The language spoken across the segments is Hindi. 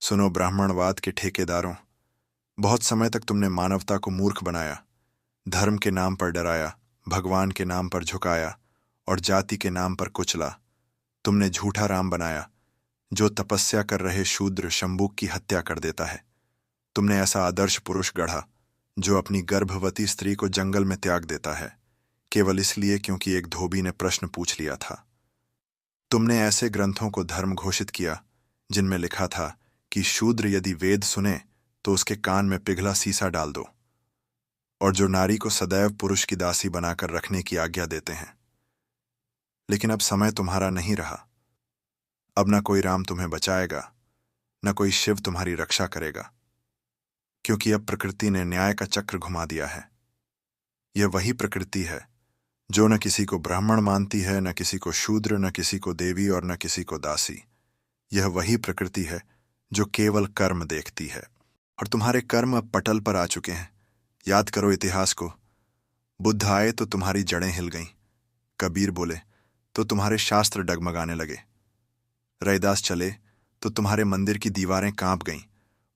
सुनो ब्राह्मणवाद के ठेकेदारों, बहुत समय तक तुमने मानवता को मूर्ख बनाया, धर्म के नाम पर डराया, भगवान के नाम पर झुकाया और जाति के नाम पर कुचला। तुमने झूठा राम बनाया जो तपस्या कर रहे शूद्र शंबुक की हत्या कर देता है। तुमने ऐसा आदर्श पुरुष गढ़ा जो अपनी गर्भवती स्त्री को जंगल में त्याग देता है, केवल इसलिए क्योंकि एक धोबी ने प्रश्न पूछ लिया था। तुमने ऐसे ग्रंथों को धर्म घोषित किया जिनमें लिखा था कि शूद्र यदि वेद सुने तो उसके कान में पिघला सीसा डाल दो, और जो नारी को सदैव पुरुष की दासी बनाकर रखने की आज्ञा देते हैं। लेकिन अब समय तुम्हारा नहीं रहा। अब न कोई राम तुम्हें बचाएगा, न कोई शिव तुम्हारी रक्षा करेगा, क्योंकि अब प्रकृति ने न्याय का चक्र घुमा दिया है। यह वही प्रकृति है जो न किसी को ब्राह्मण मानती है, न किसी को शूद्र, न किसी को देवी और न किसी को दासी। यह वही प्रकृति है जो केवल कर्म देखती है, और तुम्हारे कर्म अब पटल पर आ चुके हैं। याद करो इतिहास को। बुद्ध आए तो तुम्हारी जड़ें हिल गईं, कबीर बोले तो तुम्हारे शास्त्र डगमगाने लगे, रैदास चले तो तुम्हारे मंदिर की दीवारें कांप गईं,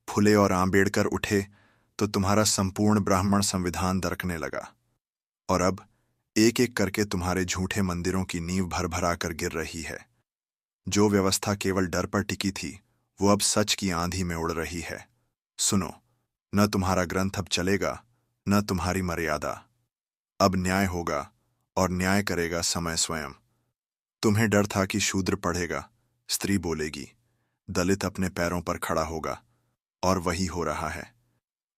फुले और आंबेडकर उठे तो तुम्हारा संपूर्ण ब्राह्मण संविधान दरकने लगा, और अब एक एक करके तुम्हारे झूठे मंदिरों की नींव भर भरा कर गिर रही है। जो व्यवस्था केवल डर पर टिकी थी वो अब सच की आंधी में उड़ रही है। सुनो, न तुम्हारा ग्रंथ अब चलेगा, न तुम्हारी मर्यादा। अब न्याय होगा और न्याय करेगा समय स्वयं। तुम्हें डर था कि शूद्र पढ़ेगा, स्त्री बोलेगी, दलित अपने पैरों पर खड़ा होगा, और वही हो रहा है।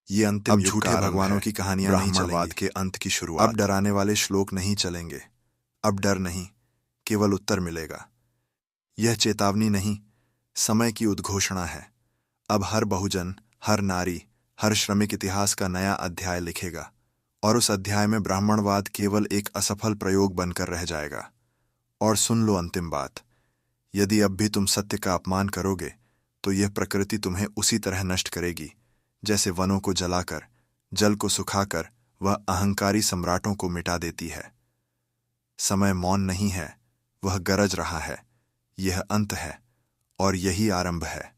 ये अंतिम युग झूठे भगवानों की कहानियां नहीं चलेंगी, ब्राह्मणवाद के अंत की शुरुआत। अब डराने वाले श्लोक नहीं चलेंगे। अब डर नहीं, केवल उत्तर मिलेगा। यह चेतावनी नहीं, समय की उद्घोषणा है। अब हर बहुजन, हर नारी, हर श्रमिक इतिहास का नया अध्याय लिखेगा, और उस अध्याय में ब्राह्मणवाद केवल एक असफल प्रयोग बनकर रह जाएगा। और सुन लो अंतिम बात, यदि अब भी तुम सत्य का अपमान करोगे तो यह प्रकृति तुम्हें उसी तरह नष्ट करेगी जैसे वनों को जलाकर, जल को सुखाकर वह अहंकारी सम्राटों को मिटा देती है। समय मौन नहीं है, वह गरज रहा है। यह अंत है और यही आरंभ है।